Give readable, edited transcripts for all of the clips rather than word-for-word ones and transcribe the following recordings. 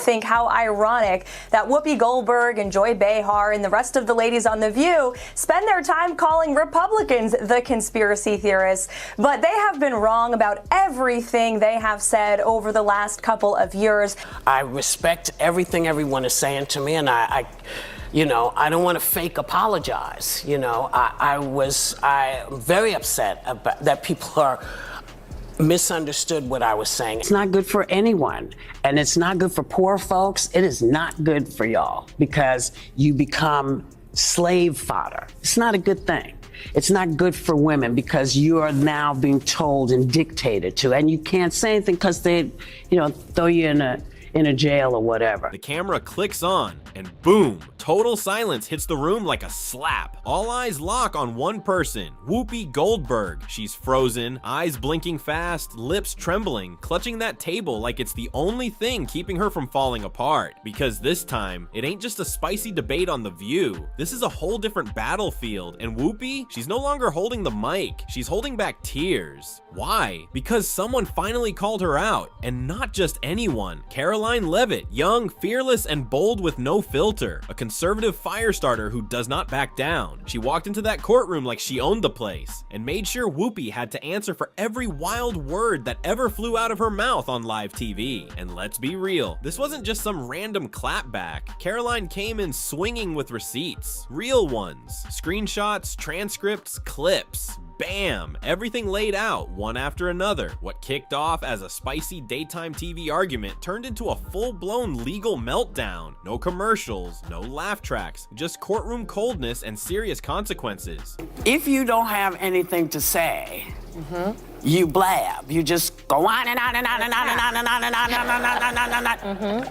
Think how ironic that Whoopi Goldberg and Joy Behar and the rest of the ladies on The View spend their time calling Republicans the conspiracy theorists, but they have been wrong about everything they have said over the last couple of years. I respect everything everyone is saying to me, and I don't want to fake apologize. I'm very upset about that people are misunderstood what I was saying. It's not good for anyone, and it's not good for poor folks. It is not good for y'all because you become slave fodder. It's not a good thing. It's not good for women because you are now being told and dictated to, and you can't say anything because they, throw you in a jail or whatever. The camera clicks on, and boom, total silence hits the room like a slap. All eyes lock on one person, Whoopi Goldberg. She's frozen, eyes blinking fast, lips trembling, clutching that table like it's the only thing keeping her from falling apart. Because this time, it ain't just a spicy debate on The View. This is a whole different battlefield, and Whoopi, she's no longer holding the mic. She's holding back tears. Why? Because someone finally called her out, and not just anyone. Karoline Leavitt, young, fearless, and bold with no filter. A conservative fire starter who does not back down. She walked into that courtroom like she owned the place, and made sure Whoopi had to answer for every wild word that ever flew out of her mouth on live TV. And let's be real, this wasn't just some random clapback. Karoline came in swinging with receipts. Real ones. Screenshots, transcripts, clips. Bam! Everything laid out, one after another. What kicked off as a spicy daytime TV argument turned into a full-blown legal meltdown. No commercials, no laugh tracks, just courtroom coldness and serious consequences. If you don't have anything to say, you blab. You just go on and on and on and on and on and on and on and on and on and on and on.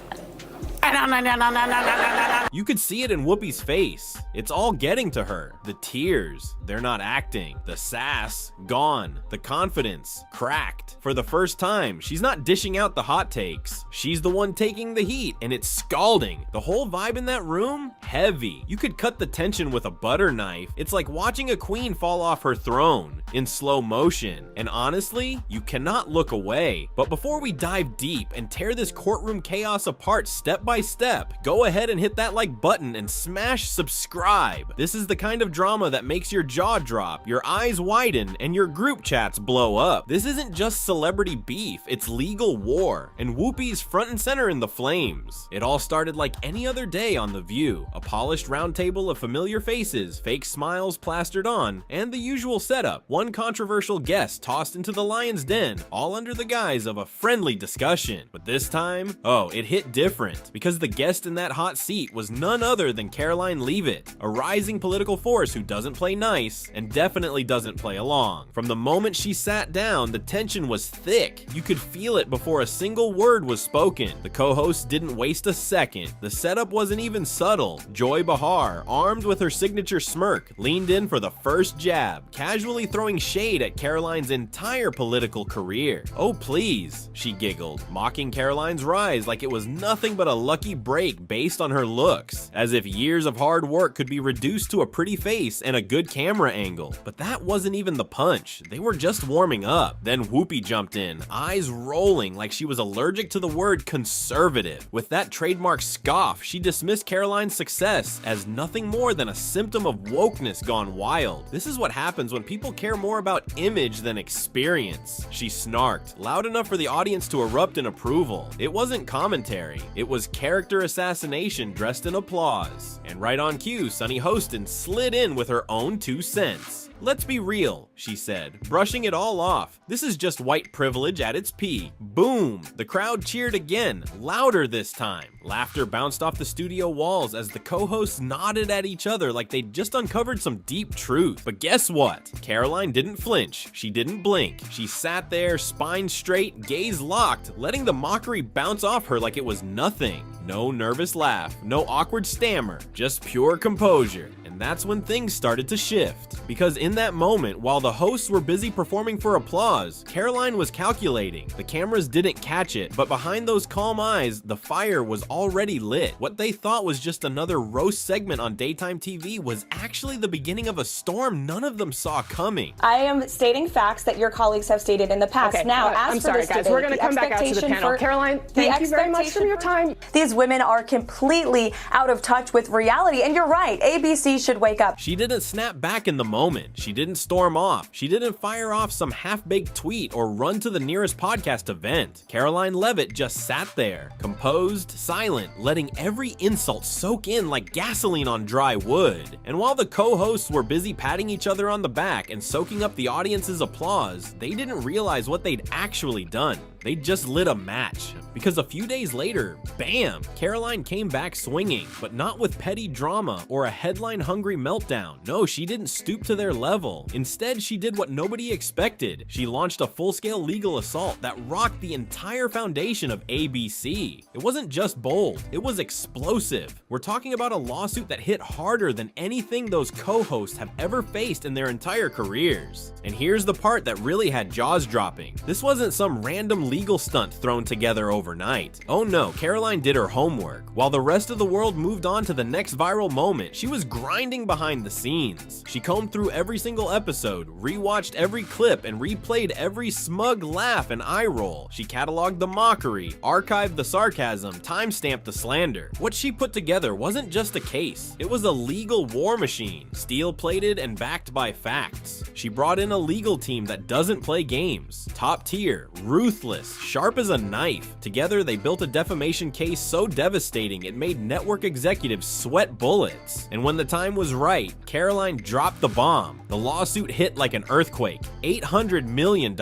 You could see it in Whoopi's face. It's all getting to her. The tears, they're not acting. The sass, gone. The confidence, cracked. For the first time, she's not dishing out the hot takes. She's the one taking the heat, and it's scalding. The whole vibe in that room, heavy. You could cut the tension with a butter knife. It's like watching a queen fall off her throne in slow motion. And honestly, you cannot look away. But before we dive deep and tear this courtroom chaos apart step by step, go ahead and hit that like button and smash subscribe. This is the kind of drama that makes your jaw drop, your eyes widen, and your group chats blow up. This isn't just celebrity beef, it's legal war, and Whoopi's front and center in the flames. It all started like any other day on The View, a polished round table of familiar faces, fake smiles plastered on, and the usual setup, one controversial guest tossed into the lion's den, all under the guise of a friendly discussion. But this time, it hit different, because the guest in that hot seat was none other than Karoline Leavitt, a rising political force who doesn't play nice and definitely doesn't play along. From the moment she sat down, the tension was thick. You could feel it before a single word was spoken. The co-hosts didn't waste a second. The setup wasn't even subtle. Joy Behar, armed with her signature smirk, leaned in for the first jab, casually throwing shade at Karoline's entire political career. "Oh please," she giggled, mocking Karoline's rise like it was nothing but a lucky break based on her looks, as if years of hard work could be reduced to a pretty face and a good camera angle. But that wasn't even the punch. They were just warming up. Then Whoopi jumped in, eyes rolling like she was allergic to the word conservative. With that trademark scoff, she dismissed Karoline's success as nothing more than a symptom of wokeness gone wild. This is what happens when people care more about image than experience. She snarked, loud enough for the audience to erupt in approval. It wasn't commentary. It was character assassination dressed in applause. And right on cue, Sunny Hostin slid in with her own 2 cents. "Let's be real," she said, brushing it all off. "This is just white privilege at its peak." Boom! The crowd cheered again, louder this time. Laughter bounced off the studio walls as the co-hosts nodded at each other like they'd just uncovered some deep truth. But guess what? Karoline didn't flinch. She didn't blink. She sat there, spine straight, gaze locked, letting the mockery bounce off her like it was nothing. No nervous laugh, no awkward stammer, just pure composure. And that's when things started to shift. Because in that moment, while the hosts were busy performing for applause, Karoline was calculating. The cameras didn't catch it, but behind those calm eyes, the fire was already lit. What they thought was just another roast segment on daytime TV was actually the beginning of a storm none of them saw coming. I am stating facts that your colleagues have stated in the past. Okay, now, as I'm for sorry, this guys. debate, We're going to come back out to the panel. Karoline, thank you very much for your time. These women are completely out of touch with reality, and you're right. ABC should wake up. She didn't snap back in the moment. She didn't storm off. She didn't fire off some half-baked tweet or run to the nearest podcast event. Karoline Leavitt just sat there, composed, silent, letting every insult soak in like gasoline on dry wood. And while the co-hosts were busy patting each other on the back and soaking up the audience's applause, they didn't realize what they'd actually done. They just lit a match. Because a few days later, bam, Karoline came back swinging, but not with petty drama or a headline-hungry meltdown. No, she didn't stoop to their level. Instead, she did what nobody expected. She launched a full-scale legal assault that rocked the entire foundation of ABC. It wasn't just bold, it was explosive. We're talking about a lawsuit that hit harder than anything those co-hosts have ever faced in their entire careers. And here's the part that really had jaws dropping. This wasn't some random legal stunt thrown together overnight. Oh no, Karoline did her homework. While the rest of the world moved on to the next viral moment, she was grinding behind the scenes. She combed through every single episode, rewatched every clip, and replayed every smug laugh and eye roll. She cataloged the mockery, archived the sarcasm, timestamped the slander. What she put together wasn't just a case, it was a legal war machine, steel-plated and backed by facts. She brought in a legal team that doesn't play games, top tier, ruthless, sharp as a knife. Together, they built a defamation case so devastating it made network executives sweat bullets. And when the time was right, Karoline dropped the bomb. The lawsuit hit like an earthquake. $800 million.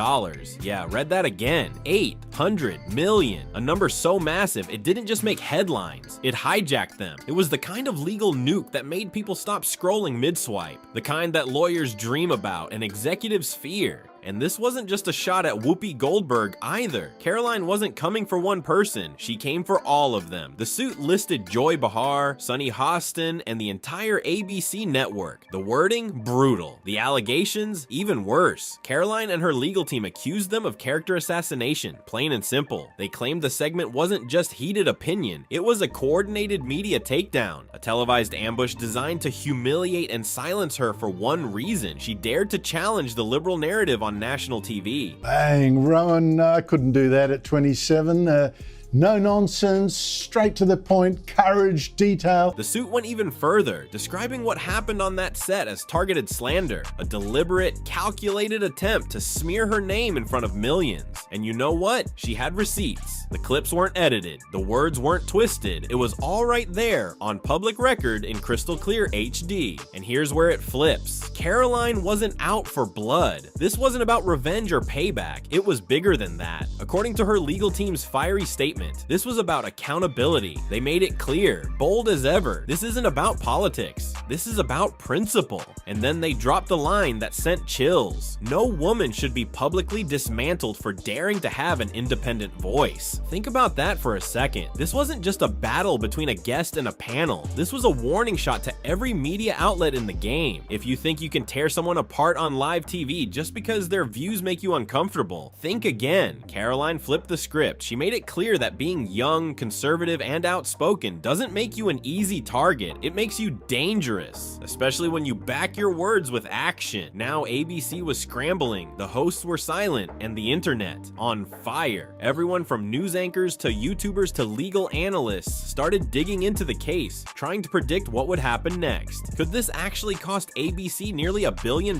Yeah, read that again. 800 million. A number so massive, it didn't just make headlines, it hijacked them. It was the kind of legal nuke that made people stop scrolling mid-swipe. The kind that lawyers dream about and executives fear. And this wasn't just a shot at Whoopi Goldberg either. Karoline wasn't coming for one person, she came for all of them. The suit listed Joy Behar, Sunny Hostin, and the entire ABC network. The wording? Brutal. The allegations? Even worse. Karoline and her legal team accused them of character assassination, plain and simple. They claimed the segment wasn't just heated opinion, it was a coordinated media takedown. A televised ambush designed to humiliate and silence her for one reason. She dared to challenge the liberal narrative on national TV. Bang, Rowan, I couldn't do that at 27. No nonsense, straight to the point, courage, detail. The suit went even further, describing what happened on that set as targeted slander, a deliberate, calculated attempt to smear her name in front of millions. And you know what? She had receipts. The clips weren't edited, the words weren't twisted, it was all right there on public record in crystal clear HD. And here's where it flips. Karoline wasn't out for blood. This wasn't about revenge or payback, it was bigger than that. According to her legal team's fiery statement, this was about accountability. They made it clear, bold as ever, this isn't about politics, this is about principle. And then they dropped the line that sent chills. No woman should be publicly dismantled for daring to have an independent voice. Think about that for a second. This wasn't just a battle between a guest and a panel. This was a warning shot to every media outlet in the game. If you think you can tear someone apart on live TV just because their views make you uncomfortable, think again. Karoline flipped the script. She made it clear that being young, conservative, and outspoken doesn't make you an easy target. It makes you dangerous, especially when you back your words with action. Now ABC was scrambling, the hosts were silent, and the internet on fire. Everyone from news anchors to YouTubers to legal analysts started digging into the case, trying to predict what would happen next. Could this actually cost ABC nearly $1 billion?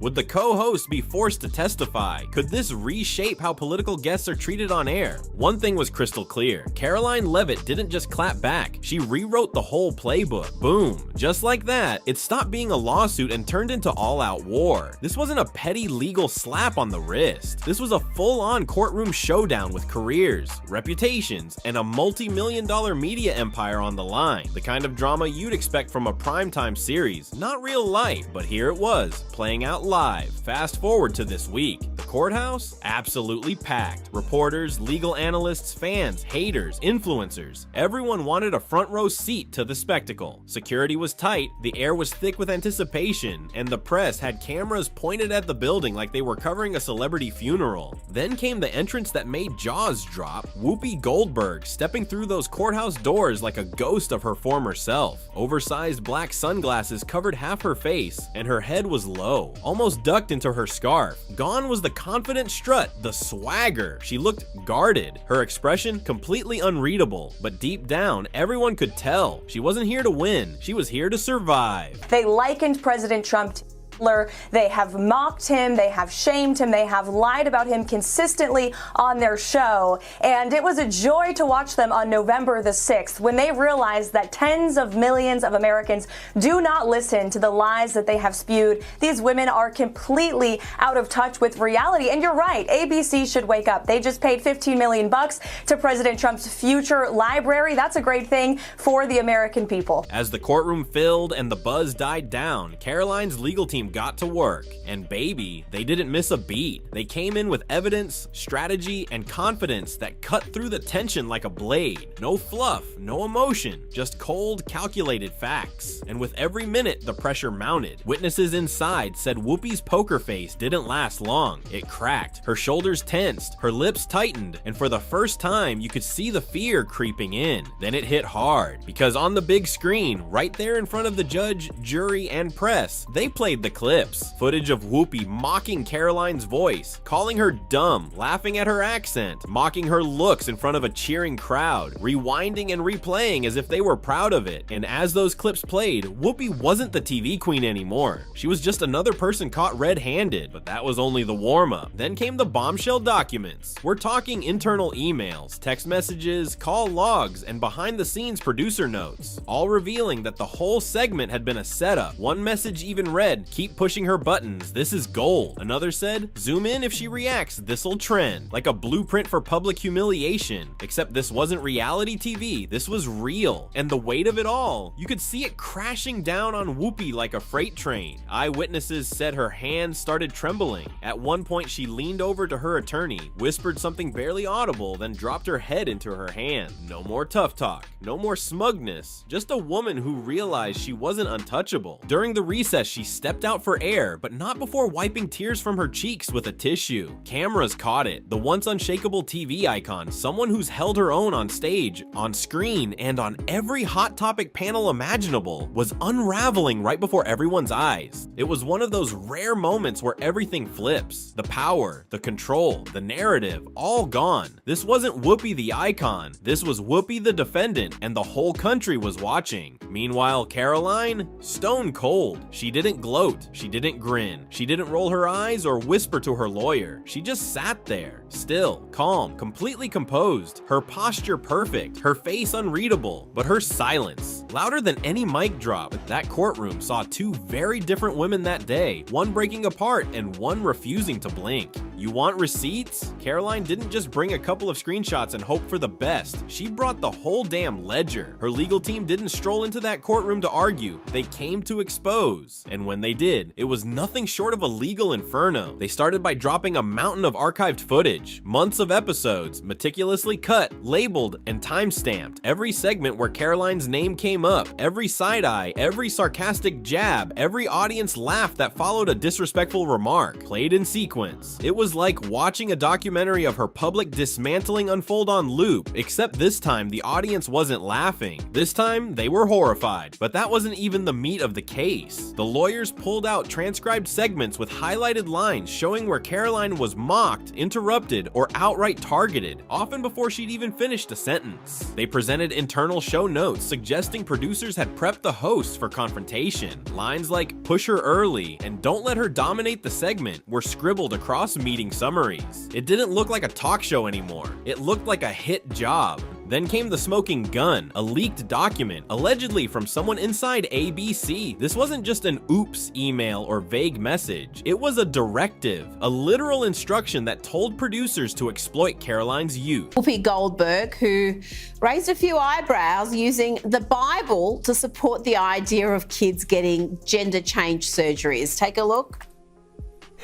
Would the co-hosts be forced to testify? Could this reshape how political guests are treated on air? One thing was crystal clear. Karoline Leavitt didn't just clap back, she rewrote the whole playbook. Boom. Just like that, it stopped being a lawsuit and turned into all-out war. This wasn't a petty legal slap on the wrist. This was a full-on courtroom showdown with careers, reputations, and a multi-million-dollar media empire on the line. The kind of drama you'd expect from a primetime series, not real life, but here it was, playing out live. Fast forward to this week. The courthouse? Absolutely packed. Reporters, legal analysts, fans, haters, influencers. Everyone wanted a front row seat to the spectacle. Security was tight, the air was thick with anticipation, and the press had cameras pointed at the building like they were covering a celebrity funeral. Then came the entrance that made jaws drop, Whoopi Goldberg stepping through those courthouse doors like a ghost of her former self. Oversized black sunglasses covered half her face, and her head was low, almost ducked into her scarf. Gone was the confident strut, the swagger. She looked guarded, her expression completely unreadable, but deep down, everyone could tell she wasn't here to win, she was here to survive. They likened President Trump to Hitler. They have mocked him, they have shamed him, they have lied about him consistently on their show. And it was a joy to watch them on November the 6th when they realized that tens of millions of Americans do not listen to the lies that they have spewed. These women are completely out of touch with reality. And you're right, ABC should wake up. They just paid $15 million to President Trump's future library. That's a great thing for the American people. As the courtroom filled and the buzz died down, Karoline's legal team got to work, and baby, they didn't miss a beat. They came in with evidence, strategy, and confidence that cut through the tension like a blade. No fluff, no emotion, just cold, calculated facts. And with every minute, the pressure mounted. Witnesses inside said Whoopi's poker face didn't last long. It cracked, her shoulders tensed, her lips tightened, and for the first time, you could see the fear creeping in. Then it hit hard, because on the big screen, right there in front of the judge, jury, and press, they played the clips. Footage of Whoopi mocking Karoline's voice, calling her dumb, laughing at her accent, mocking her looks in front of a cheering crowd, rewinding and replaying as if they were proud of it. And as those clips played, Whoopi wasn't the TV queen anymore. She was just another person caught red-handed, but that was only the warm-up. Then came the bombshell documents. We're talking internal emails, text messages, call logs, and behind-the-scenes producer notes, all revealing that the whole segment had been a setup. One message even read, "Keep pushing her buttons, this is gold." Another said, "Zoom in if she reacts, this'll trend." Like a blueprint for public humiliation. Except this wasn't reality TV, this was real. And the weight of it all, you could see it crashing down on Whoopi like a freight train. Eyewitnesses said her hands started trembling. At one point she leaned over to her attorney, whispered something barely audible, then dropped her head into her hand. No more tough talk, no more smugness, just a woman who realized she wasn't untouchable. During the recess, she stepped out for air, but not before wiping tears from her cheeks with a tissue. Cameras caught it. The once unshakable TV icon, someone who's held her own on stage, on screen, and on every hot topic panel imaginable, was unraveling right before everyone's eyes. It was one of those rare moments where everything flips. The power, the control, the narrative, all gone. This wasn't Whoopi the icon. This was Whoopi the defendant, and the whole country was watching. Meanwhile, Karoline, stone cold. She didn't gloat. She didn't grin. She didn't roll her eyes or whisper to her lawyer. She just sat there, still, calm, completely composed, her posture perfect, her face unreadable, but her silence louder than any mic drop. That courtroom saw two very different women that day, one breaking apart and one refusing to blink. You want receipts? Karoline didn't just bring a couple of screenshots and hope for the best. She brought the whole damn ledger. Her legal team didn't stroll into that courtroom to argue. They came to expose. And when they did, it was nothing short of a legal inferno. They started by dropping a mountain of archived footage, months of episodes, meticulously cut, labeled, and time-stamped. Every segment where Karoline's name came up, every side-eye, every sarcastic jab, every audience laugh that followed a disrespectful remark, played in sequence. It was like watching a documentary of her public dismantling unfold on loop, except this time the audience wasn't laughing. This time, they were horrified. But that wasn't even the meat of the case. The lawyers pulled out transcribed segments with highlighted lines showing where Karoline was mocked, interrupted, or outright targeted, often before she'd even finished a sentence. They presented internal show notes suggesting producers had prepped the hosts for confrontation. Lines like "push her early" and "don't let her dominate the segment" were scribbled across meeting summaries. It didn't look like a talk show anymore. It looked like a hit job. Then came the smoking gun, a leaked document, allegedly from someone inside ABC. This wasn't just an oops email or vague message. It was a directive, a literal instruction that told producers to exploit Karoline's youth. Whoopi Goldberg, who raised a few eyebrows using the Bible to support the idea of kids getting gender change surgeries. Take a look.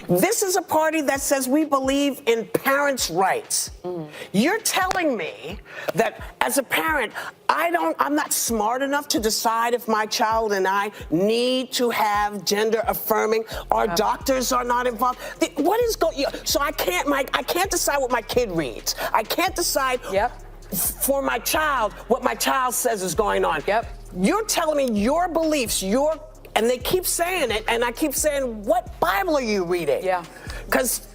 This is a party that says we believe in parents' rights. You're telling me that as a parent, I'm not smart enough to decide if my child and I need to have gender affirming. Our doctors are not involved. What is going on? So I can't decide what my kid reads. I can't decide for my child what my child says is going on. You're telling me your beliefs, and they keep saying it, and I keep saying, what Bible are you reading? Because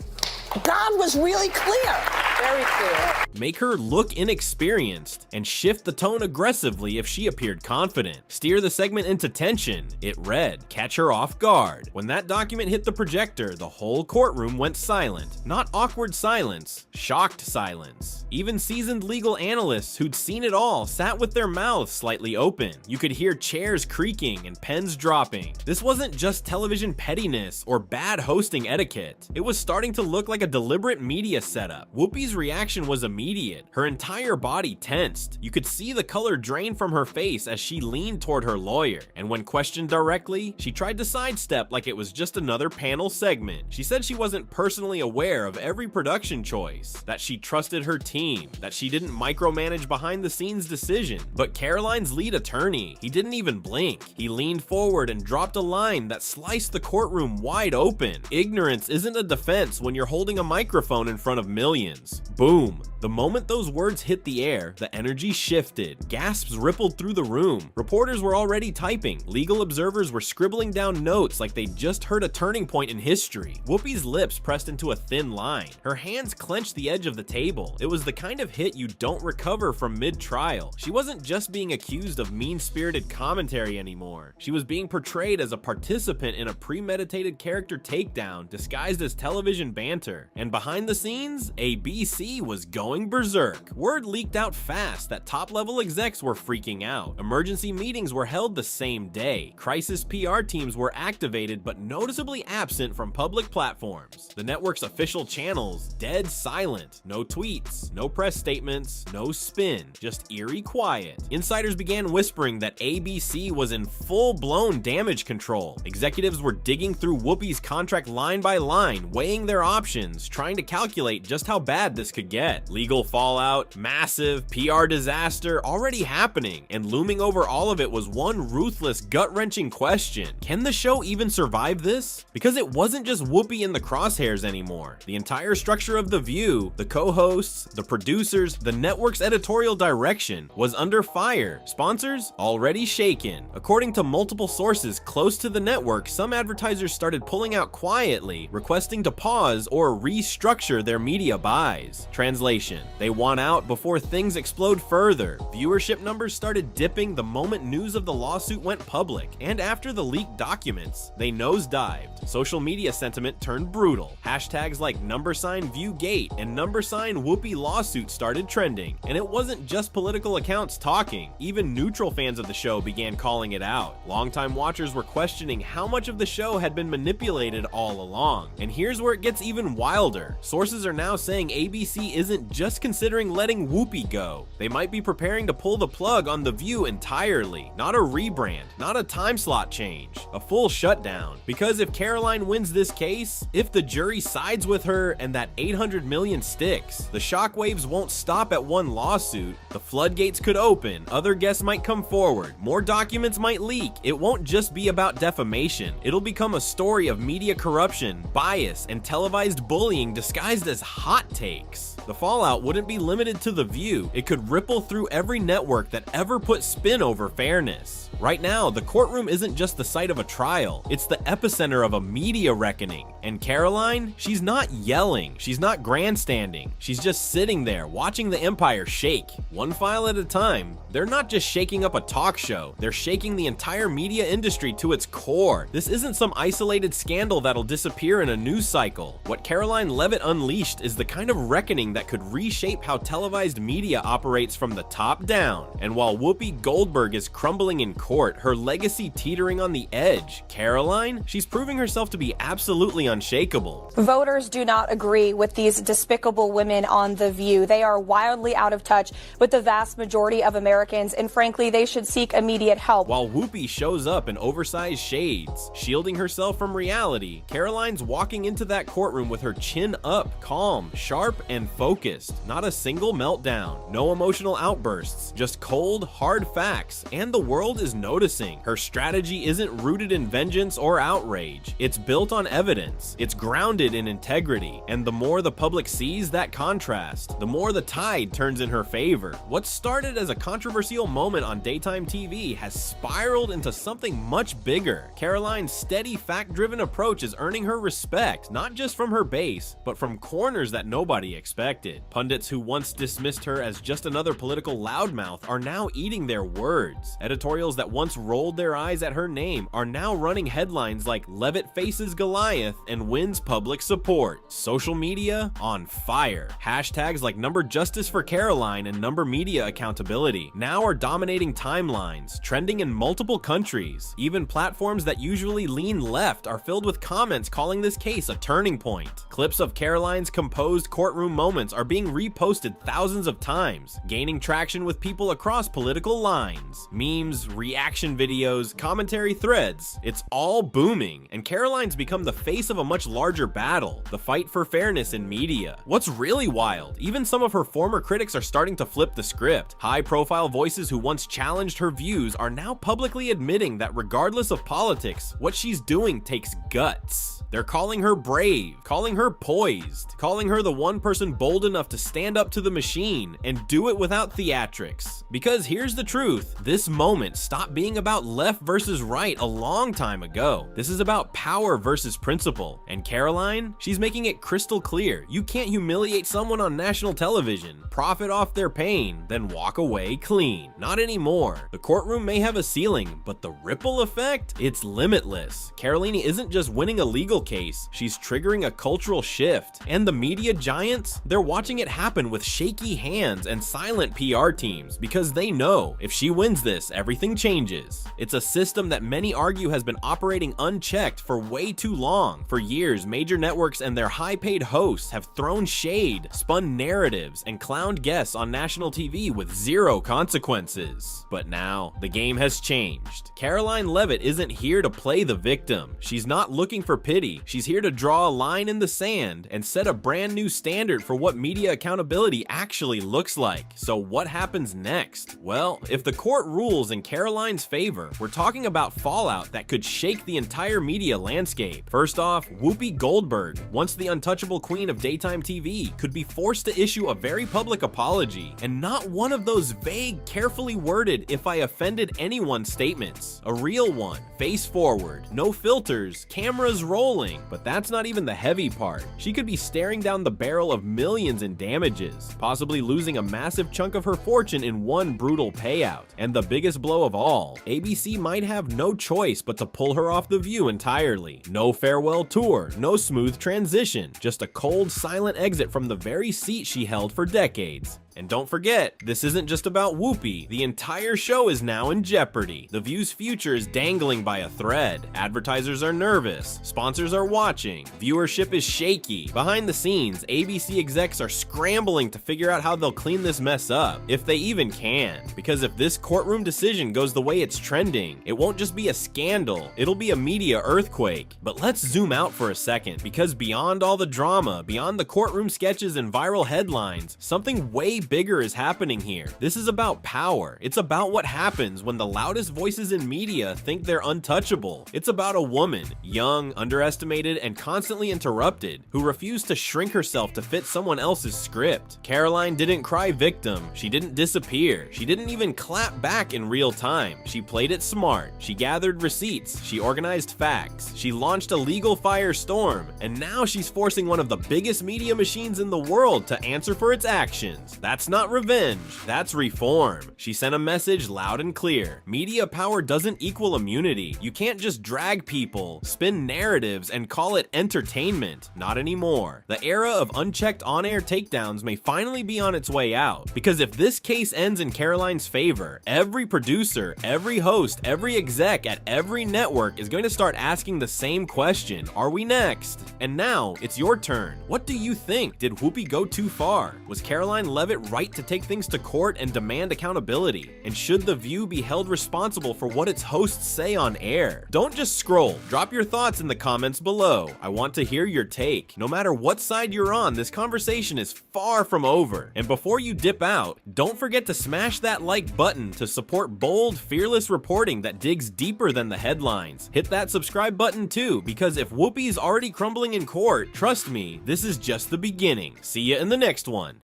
God was really clear. Very clear. Make her look inexperienced and shift the tone aggressively if she appeared confident. Steer the segment into tension. It read, catch her off guard. When that document hit the projector, the whole courtroom went silent. Not awkward silence, shocked silence. Even seasoned legal analysts who'd seen it all sat with their mouths slightly open. You could hear chairs creaking and pens dropping. This wasn't just television pettiness or bad hosting etiquette. It was starting to look like a deliberate media setup. Whoopi's reaction was immediate. Her entire body tensed. You could see the color drain from her face as she leaned toward her lawyer. And when questioned directly, she tried to sidestep like it was just another panel segment. She said she wasn't personally aware of every production choice, that she trusted her team, that she didn't micromanage behind the scenes decision. But Karoline's lead attorney, he didn't even blink. He leaned forward and dropped a line that sliced the courtroom wide open. Ignorance isn't a defense when you're holding a microphone in front of millions. Boom. The moment those words hit the air, the energy shifted. Gasps rippled through the room. Reporters were already typing. Legal observers were scribbling down notes like they'd just heard a turning point in history. Whoopi's lips pressed into a thin line. Her hands clenched the edge of the table. It was the kind of hit you don't recover from mid-trial. She wasn't just being accused of mean-spirited commentary anymore. She was being portrayed as a participant in a premeditated character takedown disguised as television banter. And behind the scenes, ABC was going berserk. Word leaked out fast that top-level execs were freaking out. Emergency meetings were held the same day. Crisis PR teams were activated but noticeably absent from public platforms. The network's official channels, dead silent. No tweets, no press statements, no spin, just eerie quiet. Insiders began whispering that ABC was in full-blown damage control. Executives were digging through Whoopi's contract line by line, weighing their options, trying to calculate just how bad this could get. Legal fallout, massive PR disaster already happening, and looming over all of it was one ruthless, gut-wrenching question. Can the show even survive this? Because it wasn't just Whoopi in the crosshairs anymore. The entire structure of The View, the co-hosts, the producers, the network's editorial direction was under fire. Sponsors already shaken. According to multiple sources close to the network, some advertisers started pulling out quietly, requesting to pause or restructure their media buys. Translation: they want out before things explode further. Viewership numbers started dipping the moment news of the lawsuit went public, and after the leaked documents, they nosedived. Social media sentiment turned brutal. Hashtags like #ViewGate and #Whoopi lawsuit started trending, and it wasn't just political accounts talking. Even neutral fans of the show began calling it out. Longtime watchers were questioning how much of the show had been manipulated all along. And here's where it gets even wilder. Sources are now saying ABC isn't just considering letting Whoopi go. They might be preparing to pull the plug on The View entirely. Not a rebrand, not a time slot change, a full shutdown. Because if Karoline wins this case, if the jury sides with her and that 800 million sticks, the shockwaves won't stop at one lawsuit. The floodgates could open, other guests might come forward, more documents might leak. It won't just be about defamation. It'll become a story of media corruption, bias, and televised bullying disguised as hot takes. The fallout wouldn't be limited to The View. It could ripple through every network that ever put spin over fairness. Right now, the courtroom isn't just the site of a trial, it's the epicenter of a media reckoning. And Karoline, she's not yelling, she's not grandstanding, she's just sitting there watching the empire shake, one file at a time. They're not just shaking up a talk show, they're shaking the entire media industry to its core. This isn't some isolated scandal that'll disappear in a news cycle. What Karoline Leavitt unleashed is the kind of reckoning that could reshape how televised media operates from the top down. And while Whoopi Goldberg is crumbling in court, her legacy teetering on the edge. Karoline? She's proving herself to be absolutely unshakable. Voters do not agree with these despicable women on The View. They are wildly out of touch with the vast majority of Americans, and frankly, they should seek immediate help. While Whoopi shows up in oversized shades, shielding herself from reality, Karoline's walking into that courtroom with her chin up, calm, sharp, and focused. Not a single meltdown, no emotional outbursts, just cold, hard facts, and the world is noticing. Her strategy isn't rooted in vengeance or outrage. It's built on evidence. It's grounded in integrity, and the more the public sees that contrast, the more the tide turns in her favor. What started as a controversial moment on daytime TV has spiraled into something much bigger. Karoline's steady, fact-driven approach is earning her respect, not just from her base, but from corners that nobody expected. Pundits who once dismissed her as just another political loudmouth are now eating their words. Editorials that once rolled their eyes at her name are now running headlines like "Leavitt faces Goliath and wins public support." Social media on fire. Hashtags like #Justice for Karoline and #Media Accountability now are dominating timelines, trending in multiple countries. Even platforms that usually lean left are filled with comments calling this case a turning point. Clips of Karoline's composed courtroom moments are being reposted thousands of times, gaining traction with people across political lines. Memes, reaction videos, commentary threads, it's all booming, and Karoline's become the face of a much larger battle, the fight for fairness in media. What's really wild, even some of her former critics are starting to flip the script. High-profile voices who once challenged her views are now publicly admitting that regardless of politics, what she's doing takes guts. They're calling her brave, calling her poised, calling her the one person bold enough to stand up to the machine and do it without theatrics. Because here's the truth, this moment stopped being about left versus right a long time ago. This is about power versus principle. And Karoline, she's making it crystal clear. You can't humiliate someone on national television, profit off their pain, then walk away clean. Not anymore. The courtroom may have a ceiling, but the ripple effect, it's limitless. Karoline isn't just winning a legal case, she's triggering a cultural shift. And the media giants, they're watching it happen with shaky hands and silent PR teams because they know if she wins this, everything changes. It's a system that many argue has been operating unchecked for way too long. For years, major networks and their high-paid hosts have thrown shade, spun narratives, and clowned guests on national TV with zero consequences. But now, the game has changed. Karoline Leavitt isn't here to play the victim. She's not looking for pity. She's here to draw a line in the sand and set a brand new standard for what media accountability actually looks like. So what happens next? Well, if the court rules in Karoline's favor, we're talking about fallout that could shake the entire media landscape. First off, Whoopi Goldberg, once the untouchable queen of daytime TV, could be forced to issue a very public apology, and not one of those vague, carefully worded "if I offended anyone" statements. A real one, face forward, no filters, cameras rolling. But that's not even the heavy part. She could be staring down the barrel of millions in damages, possibly losing a massive chunk of her fortune in one brutal payout. And the biggest blow of all, ABC might have no choice but to pull her off The View entirely. No farewell tour, no smooth transition, just a cold, silent exit from the very seat she held for decades. And don't forget, this isn't just about Whoopi. The entire show is now in jeopardy. The View's future is dangling by a thread. Advertisers are nervous. Sponsors are watching. Viewership is shaky. Behind the scenes, ABC execs are scrambling to figure out how they'll clean this mess up, if they even can. Because if this courtroom decision goes the way it's trending, it won't just be a scandal, it'll be a media earthquake. But let's zoom out for a second, because beyond all the drama, beyond the courtroom sketches and viral headlines, something way bigger is happening here. This is about power. It's about what happens when the loudest voices in media think they're untouchable. It's about a woman, young, underestimated, and constantly interrupted, who refused to shrink herself to fit someone else's script. Karoline didn't cry victim. She didn't disappear. She didn't even clap back in real time. She played it smart. She gathered receipts. She organized facts. She launched a legal firestorm. And now she's forcing one of the biggest media machines in the world to answer for its actions. That's That's not revenge, that's reform. She sent a message loud and clear. Media power doesn't equal immunity. You can't just drag people, spin narratives, and call it entertainment. Not anymore. The era of unchecked on-air takedowns may finally be on its way out. Because if this case ends in Karoline's favor, every producer, every host, every exec at every network is going to start asking the same question. Are we next? And now, it's your turn. What do you think? Did Whoopi go too far? Was Karoline Leavitt right to take things to court and demand accountability? And should The View be held responsible for what its hosts say on air? Don't just scroll. Drop your thoughts in the comments below. I want to hear your take. No matter what side you're on, this conversation is far from over. And before you dip out, don't forget to smash that like button to support bold, fearless reporting that digs deeper than the headlines. Hit that subscribe button too, because if Whoopi's already crumbling in court, trust me, this is just the beginning. See ya in the next one.